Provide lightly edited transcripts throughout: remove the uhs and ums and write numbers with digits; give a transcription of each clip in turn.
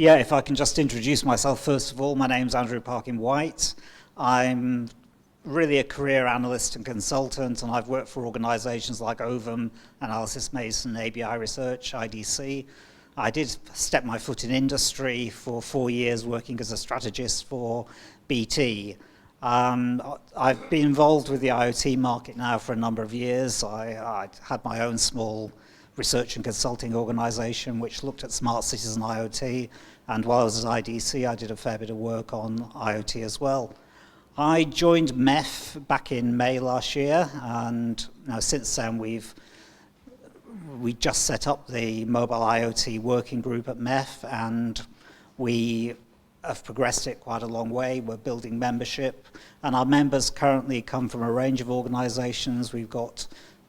Yeah, if I can just introduce myself first of all, my name's Andrew Parkin-White. I'm really a career analyst and consultant, and I've worked for organizations like Ovum, Analysis Mason, ABI Research, IDC. I did step my foot in industry for 4 years working as a strategist for BT. I've been involved with the IoT market now for a number of years. I had my own small research and consulting organization which looked at smart cities and IoT, and while I was at IDC I did a fair bit of work on IoT as well. I joined MEF back in May last year, and now since then we just set up the Mobile IoT working group at MEF, and we have progressed it quite a long way. We're building membership, and our members currently come from a range of organizations. We've got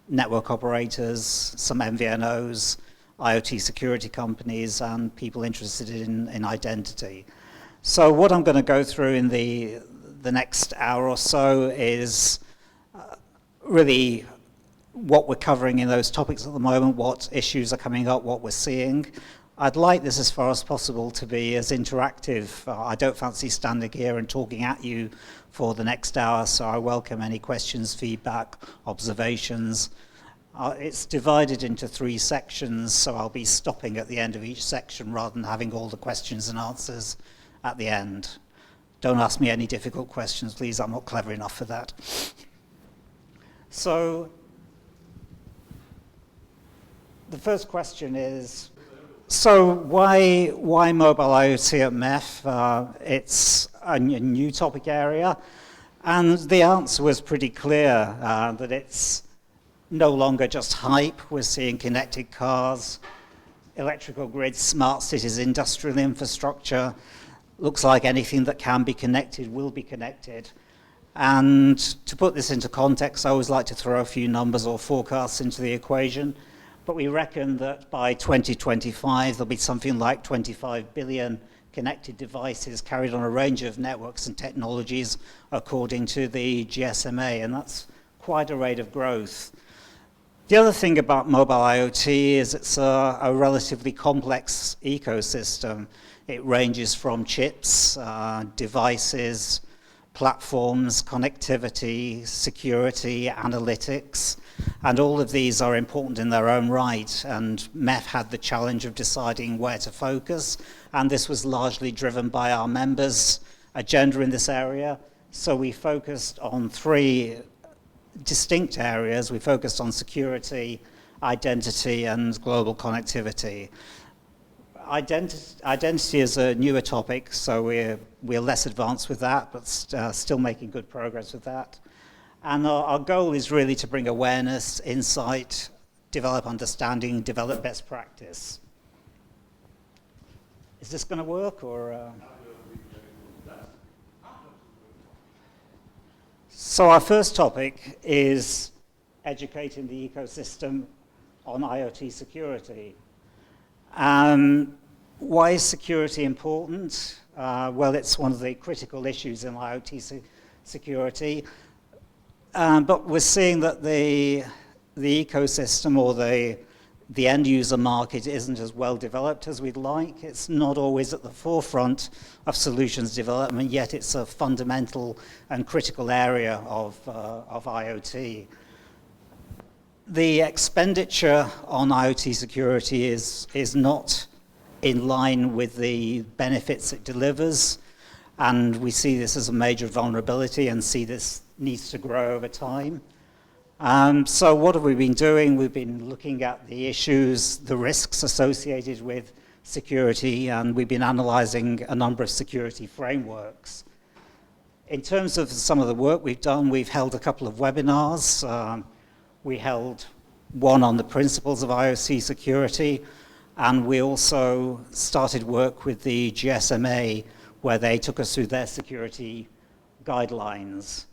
network operators, some MVNOs, IoT security companies, and people interested in identity. So what I'm going to go through in the next hour or so is really what we're covering in those topics at the moment, what issues are coming up, what we're seeing. I'd like this, as far as possible, to be as interactive. I don't fancy standing here and talking at you for the next hour, so I welcome any questions, feedback, observations. It's divided into 3 sections, so I'll be stopping at the end of each section rather than having all the questions and answers at the end. Don't ask me any difficult questions, please. I'm not clever enough for that. So the first question is, so why mobile IoT at MEF? It's a new topic area, and the answer was pretty clear, that it's no longer just hype. We're seeing connected cars, electrical grids, smart cities, industrial infrastructure. Looks like anything that can be connected will be connected. And to put this into context, I always like to throw a few numbers or forecasts into the equation. But we reckon that by 2025, there'll be something like 25 billion connected devices carried on a range of networks and technologies, according to the GSMA, and that's quite a rate of growth. The other thing about mobile IoT is it's a relatively complex ecosystem. It ranges from chips, devices, platforms, connectivity, security, analytics, and all of these are important in their own right, and MEF had the challenge of deciding where to focus, and this was largely driven by our members' agenda in this area. So we focused on 3 distinct areas. We focused on security, identity, and global connectivity. Identity is a newer topic, so we're less advanced with that, but still making good progress with that. And our goal is really to bring awareness, insight, develop understanding, develop best practice. Is this going to work, or? So our first topic is educating the ecosystem on IoT security. Why is security important? Well, it's one of the critical issues in IoT security. But we're seeing that the ecosystem or the end user market isn't as well developed as we'd like. It's not always at the forefront of solutions development, yet it's a fundamental and critical area of IoT. The expenditure on IoT security is not in line with the benefits it delivers, and we see this as a major vulnerability and see this needs to grow over time. So what have we been doing? We've been looking at the issues, the risks associated with security, and we've been analyzing a number of security frameworks. In terms of some of the work we've done, we've held a couple of webinars. We held one on the principles of IoT security, and we also started work with the GSMA, where they took us through their security guidelines.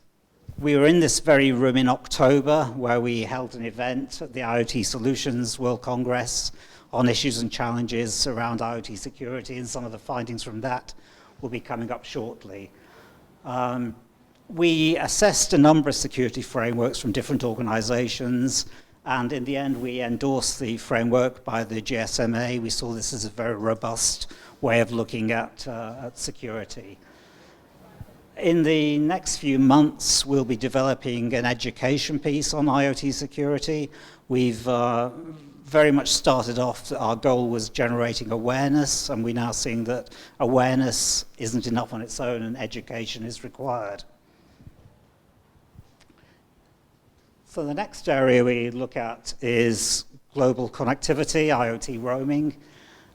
We were in this very room in October, where we held an event at the IoT Solutions World Congress on issues and challenges around IoT security, and some of the findings from that will be coming up shortly. We assessed a number of security frameworks from different organizations, And in the end, we endorsed the framework by the GSMA. We saw this as a very robust way of looking at security. In the next few months, we'll be developing an education piece on IoT security. We've very much started off, our goal was generating awareness, and we're now seeing that awareness isn't enough on its own and education is required. So the next area we look at is global connectivity, IoT roaming.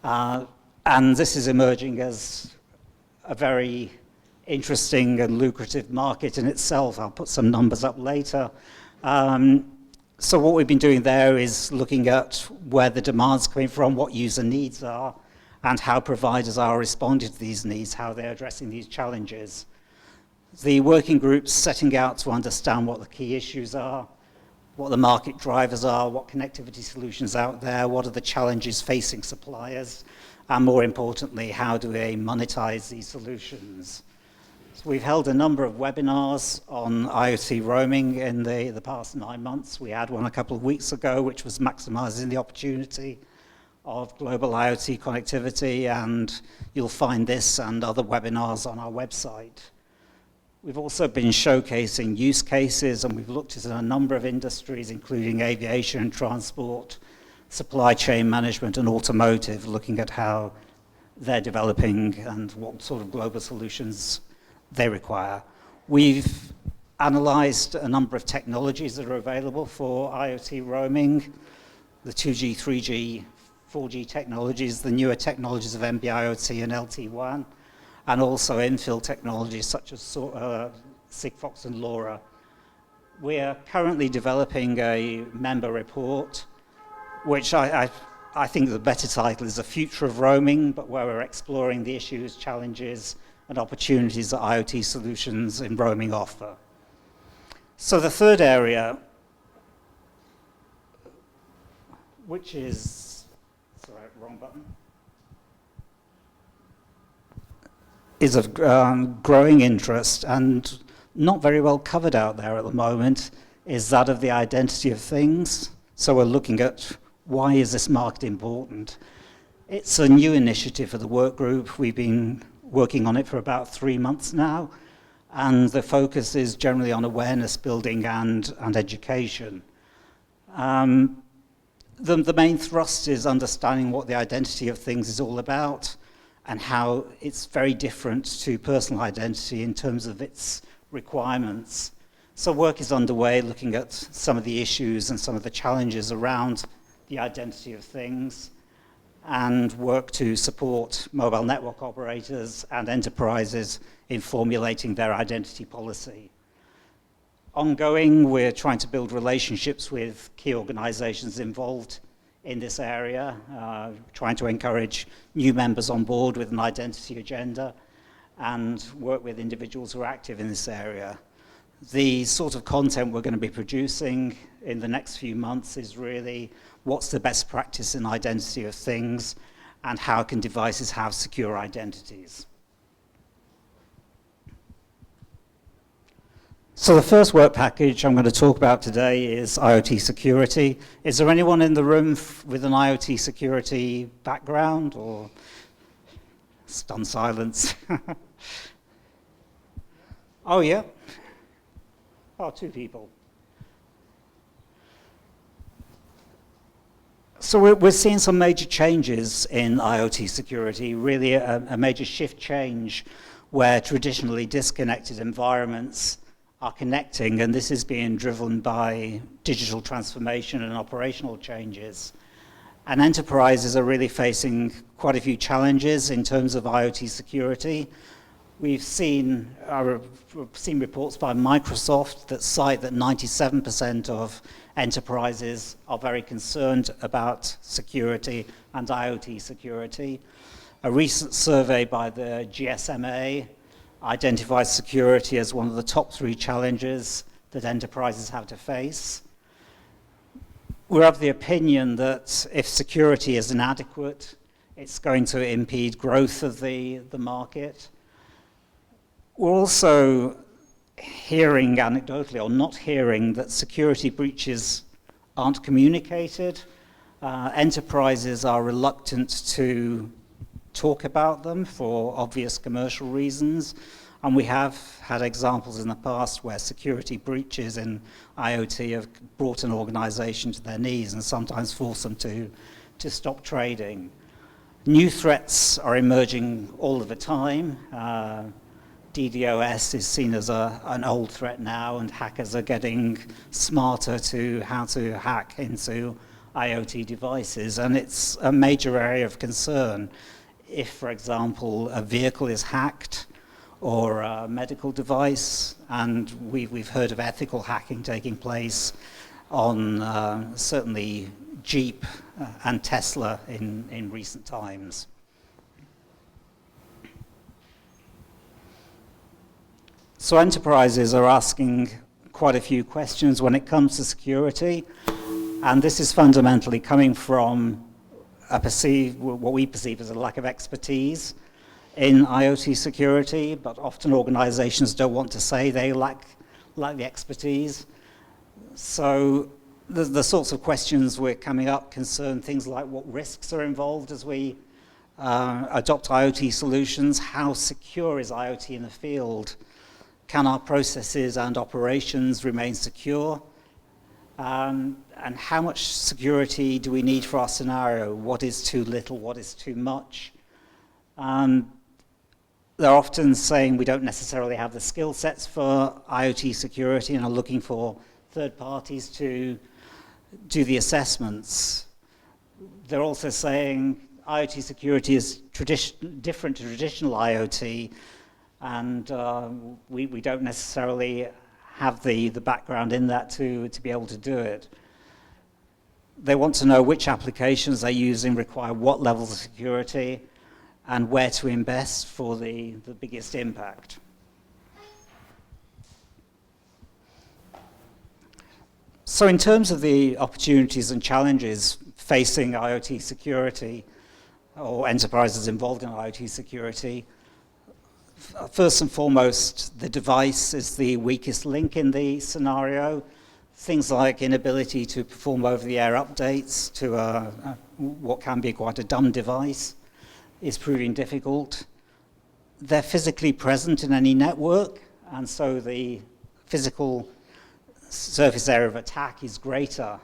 And this is emerging as a very interesting and lucrative market in itself. I'll put some numbers up later. So what we've been doing there is looking at where the demand's coming from, what user needs are, and how providers are responding to these needs, how they're addressing these challenges. The working group's setting out to understand what the key issues are, what the market drivers are, what connectivity solutions out there, what are the challenges facing suppliers, and more importantly, how do they monetize these solutions? So we've held a number of webinars on IoT roaming in the past 9 months. We had one a couple of weeks ago, which was maximizing the opportunity of global IoT connectivity, and you'll find this and other webinars on our website. We've also been showcasing use cases, and we've looked at a number of industries, including aviation, transport, supply chain management, and automotive, looking at how they're developing and what sort of global solutions they require. We've analyzed a number of technologies that are available for IoT roaming, the 2G, 3G, 4G technologies, the newer technologies of NB-IoT and LT1, and also infill technologies such as Sigfox and LoRa. We are currently developing a member report, which I think the better title is The Future of Roaming, but where we're exploring the issues, challenges, and opportunities that IoT solutions in roaming offer. So the third area, which is, sorry, wrong button, is of growing interest and not very well covered out there at the moment, is that of the identity of things. So we're looking at why is this market important. It's a new initiative for the work group. We've been working on it for about 3 months now, and the focus is generally on awareness building and education. The main thrust is understanding what the identity of things is all about, and how it's very different to personal identity in terms of its requirements. So work is underway looking at some of the issues and some of the challenges around the identity of things, and work to support mobile network operators and enterprises in formulating their identity policy. Ongoing, we're trying to build relationships with key organizations involved in this area, trying to encourage new members on board with an identity agenda and work with individuals who are active in this area. The sort of content we're going to be producing in the next few months is really what's the best practice in identity of things and how can devices have secure identities. So the first work package I'm going to talk about today is IoT security. Is there anyone in the room with an IoT security background, or stunned silence? Oh, yeah? Oh, 2 people. So we're seeing some major changes in IoT security, really a major shift change where traditionally disconnected environments are connecting, and this is being driven by digital transformation and operational changes. And enterprises are really facing quite a few challenges in terms of IoT security. We've seen reports by Microsoft that cite that 97% of enterprises are very concerned about security and IoT security. A recent survey by the GSMA identifies security as one of the top 3 challenges that enterprises have to face. We're of the opinion that if security is inadequate, it's going to impede growth of the market. We're also hearing anecdotally, or not hearing, that security breaches aren't communicated. Enterprises are reluctant to talk about them for obvious commercial reasons. And we have had examples in the past where security breaches in IoT have brought an organization to their knees and sometimes forced them to stop trading. New threats are emerging all of the time. DDoS is seen as an old threat now, and hackers are getting smarter to how to hack into IoT devices, and it's a major area of concern. If, for example, a vehicle is hacked or a medical device, and we've heard of ethical hacking taking place on certainly Jeep and Tesla in recent times. So enterprises are asking quite a few questions when it comes to security, and this is fundamentally coming from what we perceive as a lack of expertise in IoT security, but often organizations don't want to say they lack the expertise. So the sorts of questions we're coming up concern things like what risks are involved as we adopt IoT solutions, how secure is IoT in the field, can our processes and operations remain secure, and how much security do we need for our scenario? What is too little? What is too much? They're often saying we don't necessarily have the skill sets for IoT security and are looking for third parties to do the assessments. They're also saying IoT security is different to traditional IoT, and we don't necessarily have the background in that to be able to do it. They want to know which applications they're using require what levels of security and where to invest for the biggest impact. So in terms of the opportunities and challenges facing IoT security, or enterprises involved in IoT security, first and foremost, the device is the weakest link in the scenario. Things like inability to perform over-the-air updates to what can be quite a dumb device is proving difficult. They're physically present in any network, and so the physical surface area of attack is greater.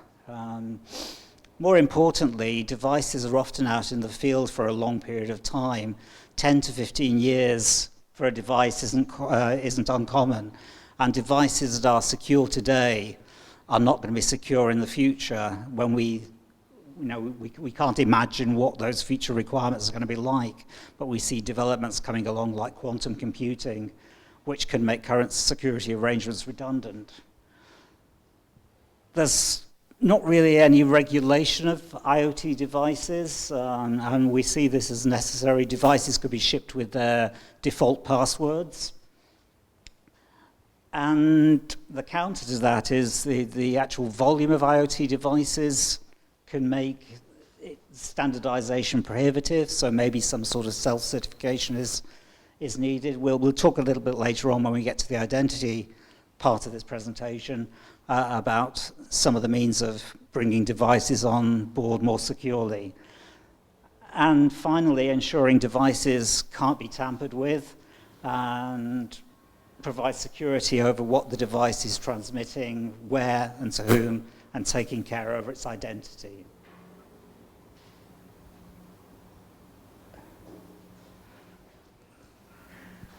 More importantly, devices are often out in the field for a long period of time. 10 to 15 years for a device isn't uncommon, and devices that are secure today are not going to be secure in the future when we can't imagine what those future requirements are going to be like, but we see developments coming along like quantum computing, which can make current security arrangements redundant. There's not really any regulation of IoT devices, and we see this as necessary. Devices could be shipped with their default passwords. And the counter to that is the actual volume of IoT devices can make standardization prohibitive, so maybe some sort of self-certification is needed. We'll talk a little bit later on when we get to the identity part of this presentation about some of the means of bringing devices on board more securely. And finally, ensuring devices can't be tampered with and provide security over what the device is transmitting, where and to whom, and taking care over its identity.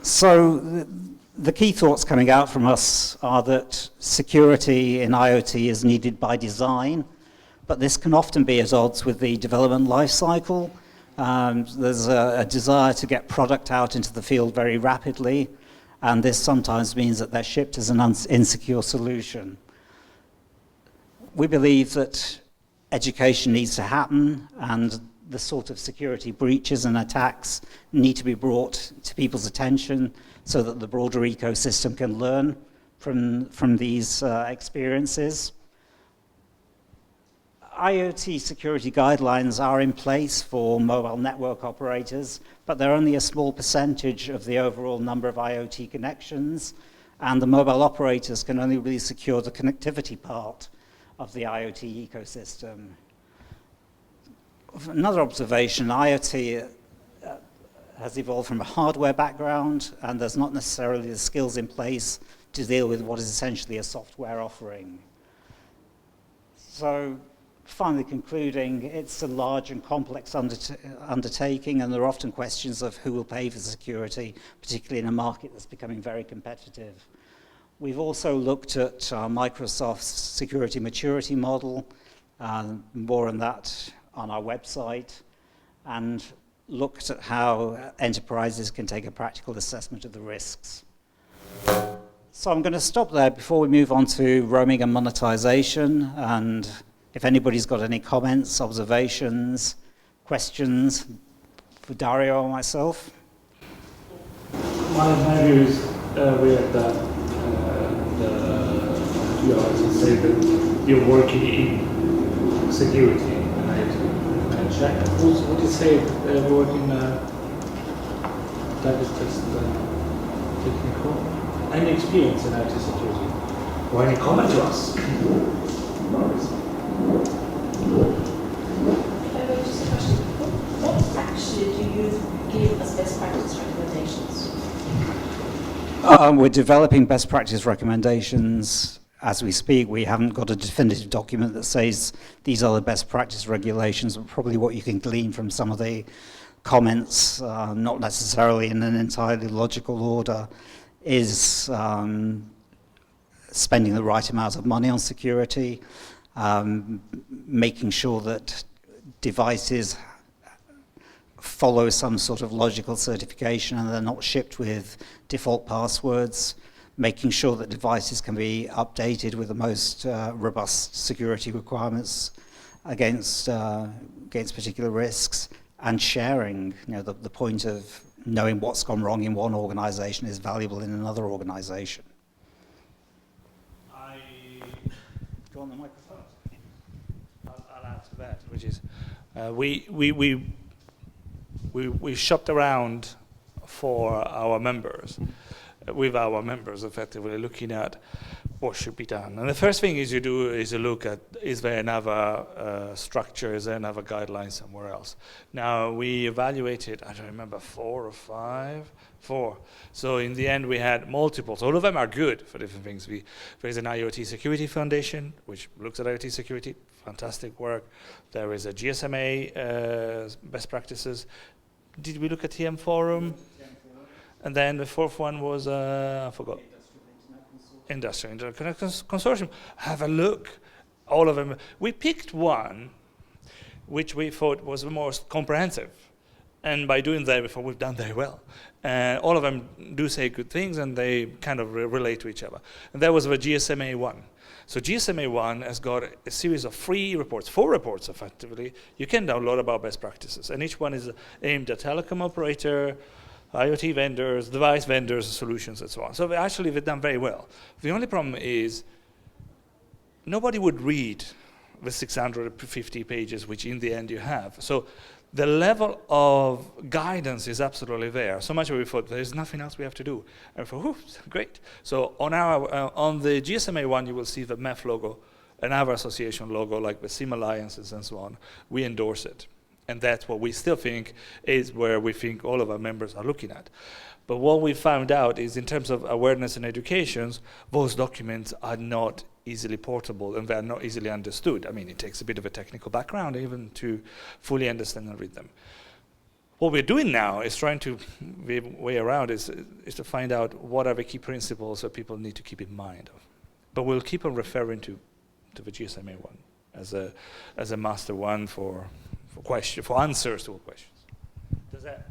So the key thoughts coming out from us are that security in IoT is needed by design, but this can often be at odds with the development life cycle. There's a desire to get product out into the field very rapidly, and this sometimes means that they're shipped as an insecure solution. We believe that education needs to happen, and the sort of security breaches and attacks need to be brought to people's attention so that the broader ecosystem can learn from these experiences. IoT security guidelines are in place for mobile network operators, but they're only a small percentage of the overall number of IoT connections, and the mobile operators can only really secure the connectivity part of the IoT ecosystem. Another observation, IoT has evolved from a hardware background, and there's not necessarily the skills in place to deal with what is essentially a software offering. So finally concluding, it's a large and complex undertaking, and there are often questions of who will pay for security, particularly in a market that's becoming very competitive. We've also looked at Microsoft's security maturity model, more on that on our website, and looked at how enterprises can take a practical assessment of the risks. So I'm going to stop there before we move on to roaming and monetization, and if anybody's got any comments, observations, questions for Dario or myself. My view is weird that you also say that you're working in security and IoT. Can I check? What do you say work in that is just technical? Any experience in IT security? Or any comment to us? Just a question. What actually do you give as best practice recommendations? We're developing best practice recommendations as we speak. We haven't got a definitive document that says these are the best practice regulations, but probably what you can glean from some of the comments, not necessarily in an entirely logical order, is spending the right amount of money on security, making sure that devices follow some sort of logical certification and they're not shipped with default passwords, making sure that devices can be updated with the most robust security requirements against particular risks, and sharing. The point of knowing what's gone wrong in one organization is valuable in another organization. Do you want the microphone? I'll add to that, which is we shopped around for our members, with our members effectively looking at what should be done. And the first thing you do is you look at, is there another structure, is there another guideline somewhere else? Now, we evaluated, I don't remember, 4 or 5? 4. So in the end, we had multiples. All of them are good for different things. There is an IoT Security Foundation, which looks at IoT security, fantastic work. There is a GSMA best practices. Did we look at TM Forum? And then the fourth one was, I forgot. Industrial Internet Consortium. Have a look. All of them. We picked one which we thought was the most comprehensive. And by doing that, we thought we've done very well. All of them do say good things, and they kind of relate to each other. And that was the GSMA 1. So GSMA 1 has got a series of free reports, 4 reports effectively, you can download about best practices. And each one is aimed at telecom operator, IoT vendors, device vendors, solutions, and so on. So they've done very well. The only problem is nobody would read the 650 pages, which in the end you have. So the level of guidance is absolutely there. So much that we thought there's nothing else we have to do. And we thought, great. So on the GSMA 1, you will see the MEF logo, another association logo, like the SIM alliances and so on. We endorse it. And that's what we still think is where we think all of our members are looking at. But what we found out is in terms of awareness and education, those documents are not easily portable and they're not easily understood. I mean, it takes a bit of a technical background even to fully understand and read them. What we're doing now is trying to, the way around is to find out what are the key principles that people need to keep in mind of. But we'll keep on referring to the GSMA 1 as a master one for answers to all questions. Does that?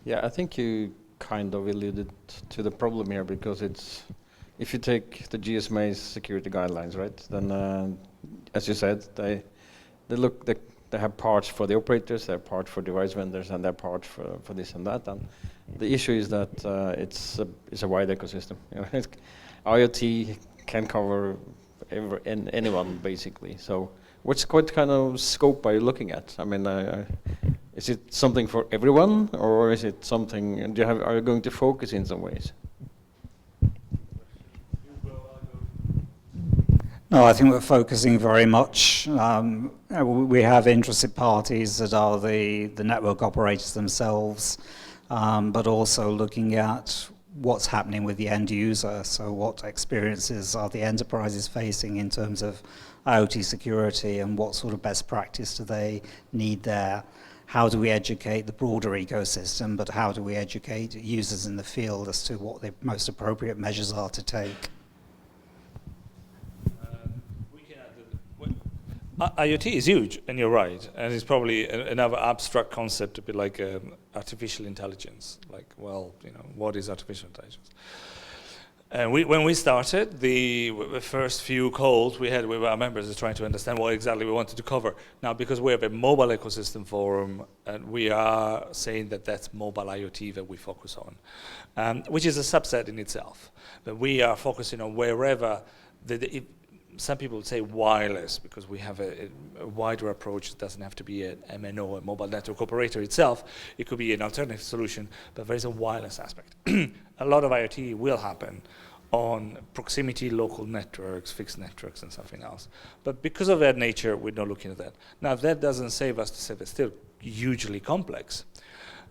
Yeah, I think you kind of alluded to the problem here, because it's, if you take the GSMA's security guidelines, right, then as you said, they have parts for the operators, they have parts for device vendors, and they have parts for this and that. And the issue is that it's a wide ecosystem. IoT can cover anyone basically. So what kind of scope are you looking at? I mean, is it something for everyone, or is it something? Are you going to focus in some ways? No, I think we're focusing very much. We have interested parties that are the network operators themselves, but also looking at what's happening with the end user. So what experiences are the enterprises facing in terms of IoT security, and what sort of best practice do they need there? How do we educate the broader ecosystem, but how do we educate users in the field as to what the most appropriate measures are to take? IoT is huge, and you're right, and it's probably another abstract concept, a bit like artificial intelligence. Like, well, what is artificial intelligence? And when we started, the first few calls we had with our members is trying to understand what exactly we wanted to cover. Now, because we have a mobile ecosystem forum, and we are saying that that's mobile IoT that we focus on, which is a subset in itself. But we are focusing on wherever some people would say wireless, because we have a wider approach. It doesn't have to be an MNO, a mobile network operator itself. It could be an alternative solution, but there is a wireless aspect. A lot of IoT will happen on proximity local networks, fixed networks, and something else. But because of their nature, we're not looking at that. Now, that doesn't save us to say they're still hugely complex.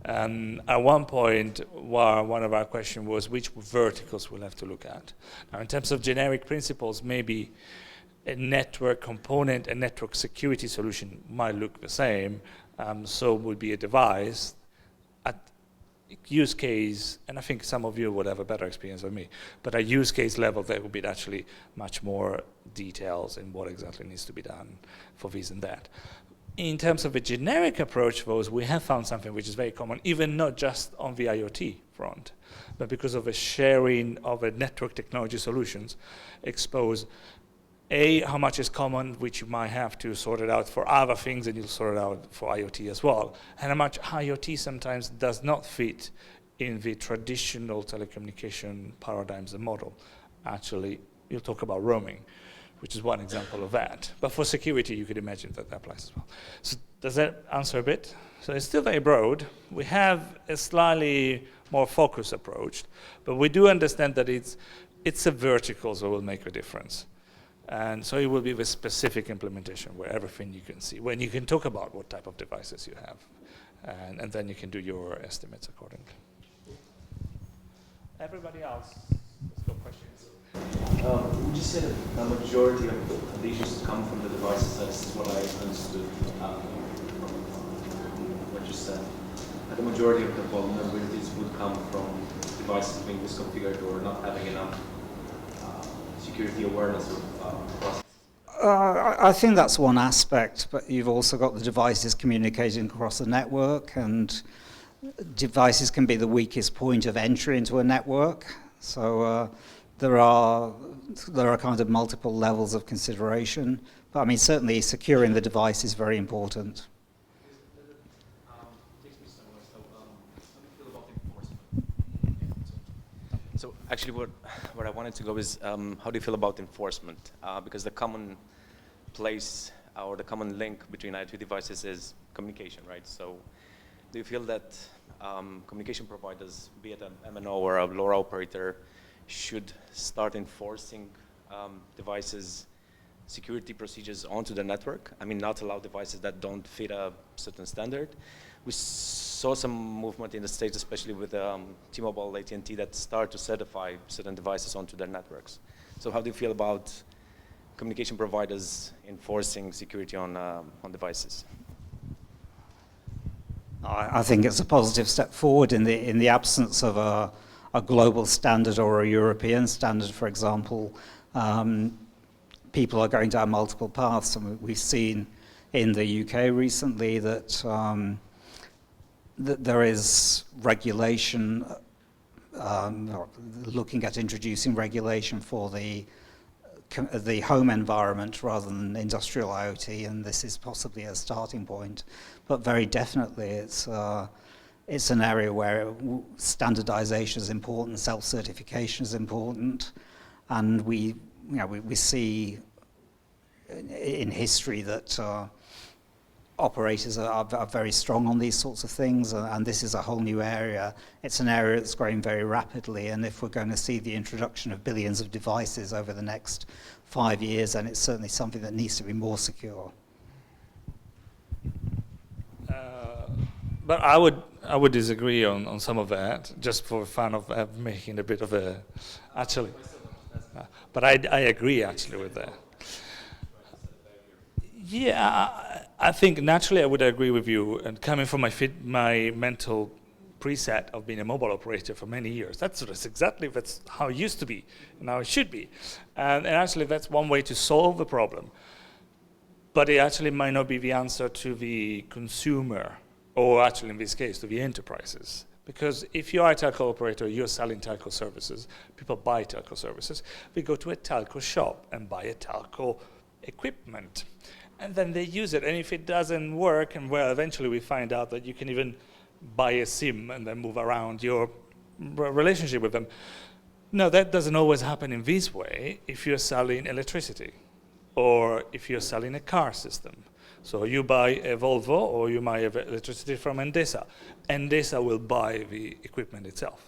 At one point, one of our questions was which verticals we'll have to look at. Now, in terms of generic principles, maybe a network component, a network security solution might look the same. So would be a device at use case, and I think some of you would have a better experience than me, but at use case level, there would be actually much more details in what exactly needs to be done for this and that. In terms of a generic approach, though, we have found something which is very common, even not just on the IoT front, but because of a sharing of a network technology solutions, expose how much is common, which you might have to sort it out for other things, and you'll sort it out for IoT as well, and how much IoT sometimes does not fit in the traditional telecommunication paradigms and model. Actually, you'll talk about roaming, which is one example of that. But for security, you could imagine that applies as well. So does that answer a bit? So it's still very broad. We have a slightly more focused approach, but we do understand that it's a vertical that will make a difference. And so it will be the specific implementation where everything you can see, when you can talk about what type of devices you have, and then you can do your estimates accordingly. Everybody else, let's go questions. Would you say that the majority of the issues come from the devices? That's what I understood from what you said. That the majority of the vulnerabilities would come from devices being misconfigured or not having enough security awareness of process. I think that's one aspect, but you've also got the devices communicating across the network, and devices can be the weakest point of entry into a network. So there are kind of multiple levels of consideration, but I mean certainly securing the device is very important. So actually what I wanted to go is how do you feel about enforcement? Because the common place or the common link between IoT devices is communication, right? So do you feel that communication providers, be it an MNO or a LoRa operator, should start enforcing devices security procedures onto the network? I mean, not allow devices that don't fit a certain standard. We saw some movement in the States, especially with T-Mobile, AT&T, that start to certify certain devices onto their networks. So how do you feel about communication providers enforcing security on devices? I think it's a positive step forward in the absence of a global standard or a European standard, for example. People are going down multiple paths, and we've seen in the UK recently that there is regulation, looking at introducing regulation for the home environment rather than industrial IoT, and this is possibly a starting point. But very definitely it's an area where standardization is important, self-certification is important, and we see in history that operators are very strong on these sorts of things, and this is a whole new area. It's an area that's growing very rapidly, and if we're going to see the introduction of billions of devices over the next 5 years, then it's certainly something that needs to be more secure. But I would disagree on some of that, just for fun of making a bit of a, actually. But I agree actually with that. Yeah, I think naturally I would agree with you, and coming from my mental preset of being a mobile operator for many years, that's how it used to be, and how it should be. And actually that's one way to solve the problem. But it actually might not be the answer to the consumer, or actually in this case to the enterprises. Because if you are a telco operator, you're selling telco services, people buy telco services, they go to a telco shop and buy a telco equipment. And then they use it, and if it doesn't work, and well, eventually we find out that you can even buy a SIM and then move around your relationship with them. No, that doesn't always happen in this way if you're selling electricity, or if you're selling a car system. So you buy a Volvo, or you buy electricity from Endesa. Endesa will buy the equipment itself.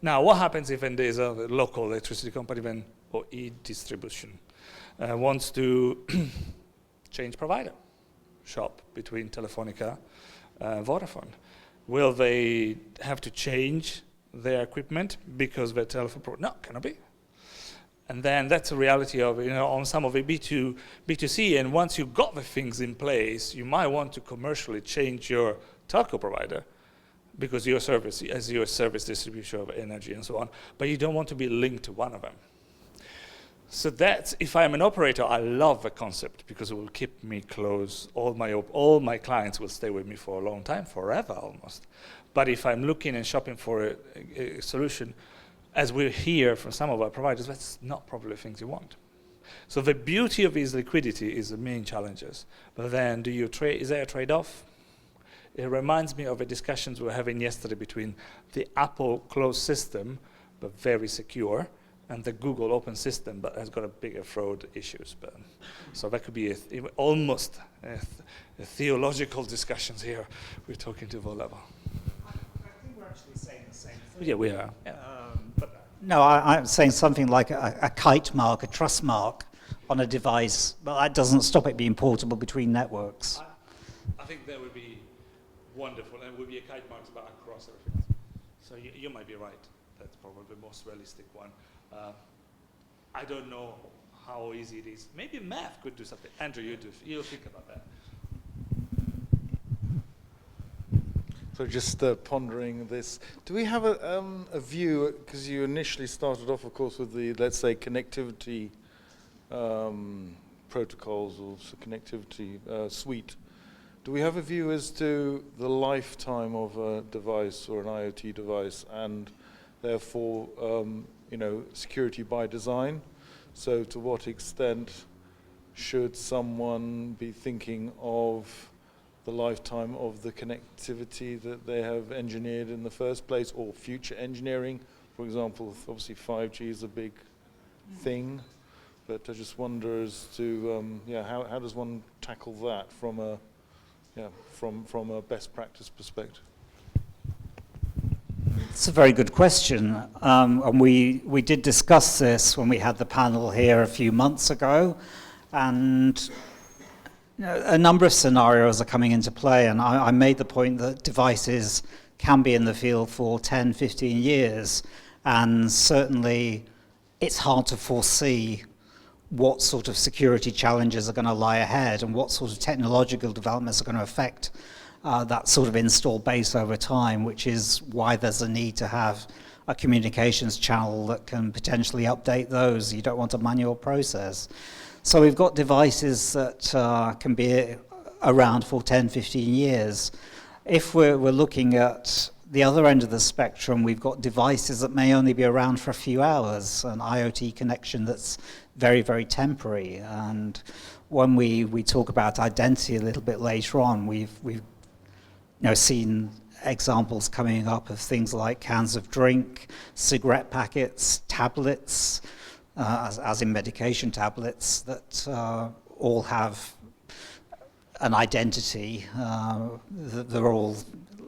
Now, what happens if Endesa, the local electricity company, then, or e-distribution, wants to change provider, shop between Telefonica and Vodafone? Will they have to change their equipment because their telephone no, cannot be. And then that's a reality of, on some of the B2C, and once you've got the things in place, you might want to commercially change your telco provider because your service, as your service distribution of energy and so on, but you don't want to be linked to one of them. So that's, if I'm an operator, I love the concept because it will keep me close. All my clients will stay with me for a long time, forever almost. But if I'm looking and shopping for a solution, as we hear from some of our providers, that's not probably the things you want. So the beauty of this liquidity is the main challenges. But then is there a trade-off? It reminds me of the discussions we were having yesterday between the Apple closed system, but very secure, and the Google open system, but has got a bigger fraud issues. But, so that could be almost a theological discussions here. We're talking to the level. I think we're actually saying the same thing. Yeah, we are. Yeah. No, I'm saying something like a kite mark, a truss mark on a device, but that doesn't stop it being portable between networks. I think that would be wonderful, and it would be a kite mark across everything. So you might be right. That's probably the most realistic one. I don't know how easy it is. Maybe MEF could do something. Andrew, you'll think about that. So just pondering this, do we have a view, because you initially started off, of course, with the, let's say, connectivity protocols or connectivity suite. Do we have a view as to the lifetime of a device or an IoT device, and therefore, security by design? So to what extent should someone be thinking of the lifetime of the connectivity that they have engineered in the first place, or future engineering? For example, obviously 5G is a big thing, but I just wonder as to how does one tackle that from a best practice perspective? It's a very good question, and we did discuss this when we had the panel here a few months ago, and a number of scenarios are coming into play, and I made the point that devices can be in the field for 10, 15 years, and certainly it's hard to foresee what sort of security challenges are going to lie ahead and what sort of technological developments are going to affect that sort of install base over time, which is why there's a need to have a communications channel that can potentially update those. You don't want a manual process. So we've got devices that can be around for 10, 15 years. If we're looking at the other end of the spectrum, we've got devices that may only be around for a few hours, an IoT connection that's very, very temporary. And when we talk about identity a little bit later on, we've seen examples coming up of things like cans of drink, cigarette packets, tablets, as in medication tablets, that all have an identity. They're all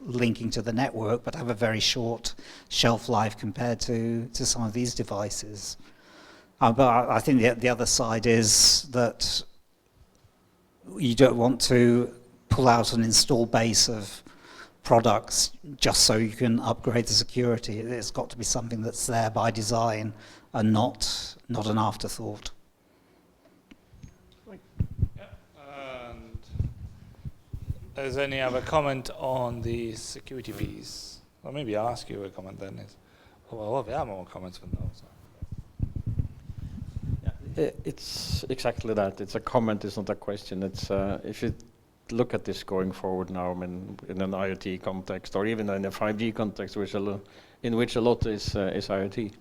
linking to the network, but have a very short shelf life compared to some of these devices. But I think the other side is that you don't want to pull out an install base of products just so you can upgrade the security. It's got to be something that's there by design and not an afterthought. And is any other comment on the security piece? Or maybe I'll ask you a comment then. Well, there are more comments from those. It's exactly that. It's a comment, it's not a question. It's if you look at this going forward now, I mean, in an IoT context, or even in a 5G context, in which a lot is IoT,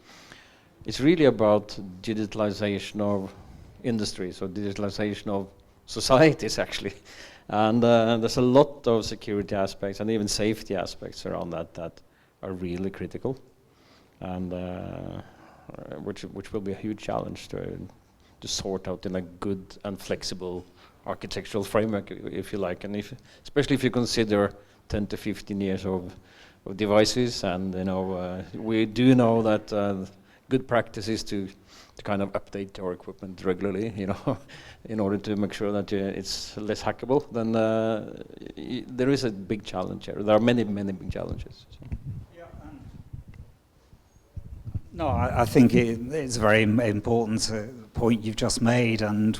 it's really about digitalization of industries, or digitalization of societies, actually. And there's a lot of security aspects and even safety aspects around that are really critical, and which will be a huge challenge to sort out in a good and flexible architectural framework, if you like, and especially if you consider 10 to 15 years of devices, and we do know that good practice is to kind of update our equipment regularly, in order to make sure that it's less hackable. Then there is a big challenge here. There are many big challenges. So. No, I think it's a very important point you've just made, and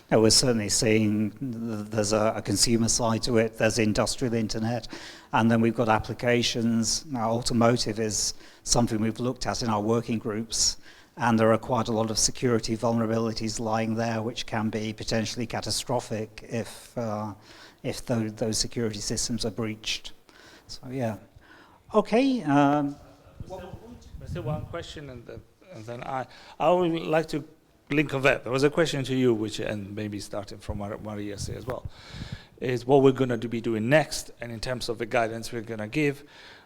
we're certainly seeing there's a consumer side to it, there's industrial internet, and then we've got applications. Now, automotive is something we've looked at in our working groups, and there are quite a lot of security vulnerabilities lying there which can be potentially catastrophic if those security systems are breached. So, yeah. Okay. Still one question, and then I would like to link on that. There was a question to you, and maybe starting from Maria as well, is what we're going to be doing next, and in terms of the guidance we're going to give.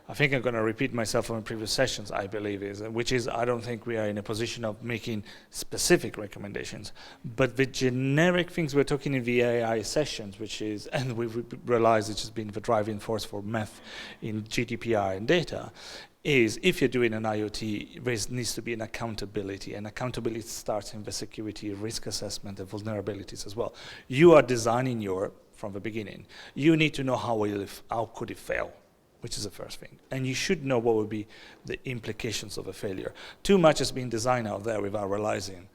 I think I'm going to repeat myself from previous sessions, I believe, which is I don't think we are in a position of making specific recommendations, but the generic things we're talking in the AI sessions, which is, and we've realized it's just been the driving force for MEF in GDPR and data, is if you're doing an IoT, there needs to be an accountability, and accountability starts in the security, risk assessment, and vulnerabilities as well. You are designing from the beginning. You need to know how could it fail, which is the first thing. And you should know what would be the implications of a failure. Too much has been designed out there without realizing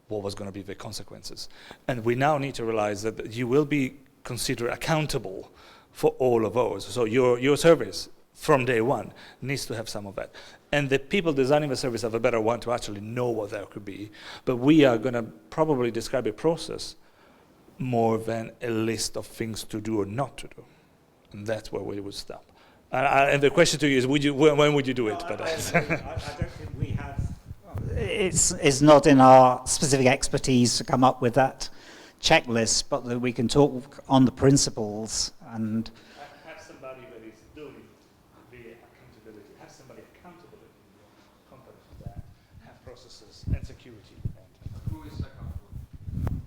what was going to be the consequences. And we now need to realize that you will be considered accountable for all of those. So your service from day one needs to have some of that. And the people designing the service have a better one to actually know what there could be. But we are going to probably describe a process more than a list of things to do or not to do. And that's where we would stop. And the question to you is, when would you do it? But I don't think we have. It's not in our specific expertise to come up with that checklist, but that we can talk on the principles and have somebody that is doing the accountability, have somebody accountable in your company for that, have processes and security. Who is accountable?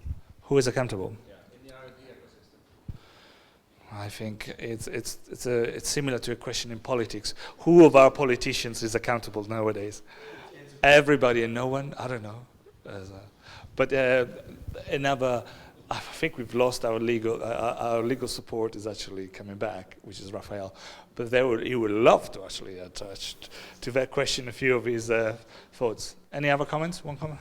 Who is accountable? In the IoT ecosystem. I think it's similar to a question in politics. Who of our politicians is accountable nowadays? Everybody and no one? I don't know. But another, I think we've lost our legal support is actually coming back, which is Raphael. But he would love to actually attach to that question a few of his thoughts. Any other comments? One comment?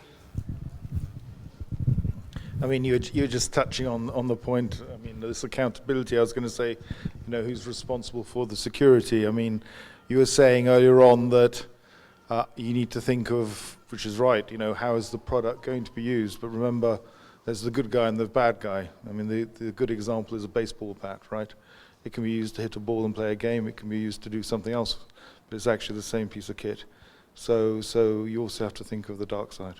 I mean, you're just touching on the point. I mean, this accountability. I was going to say, who's responsible for the security? I mean, you were saying earlier on that you need to think of, which is right. How is the product going to be used? But remember, there's the good guy and the bad guy. I mean, the good example is a baseball bat, right? It can be used to hit a ball and play a game. It can be used to do something else, but it's actually the same piece of kit. So you also have to think of the dark side.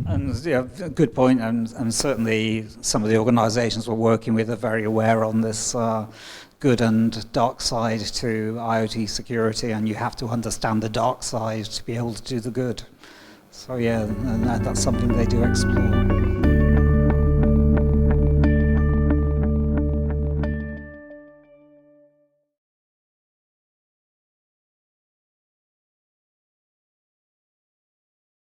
And good point, and certainly some of the organisations we're working with are very aware on this good and dark side to IoT security, and you have to understand the dark side to be able to do the good. So yeah, and that's something they do explore.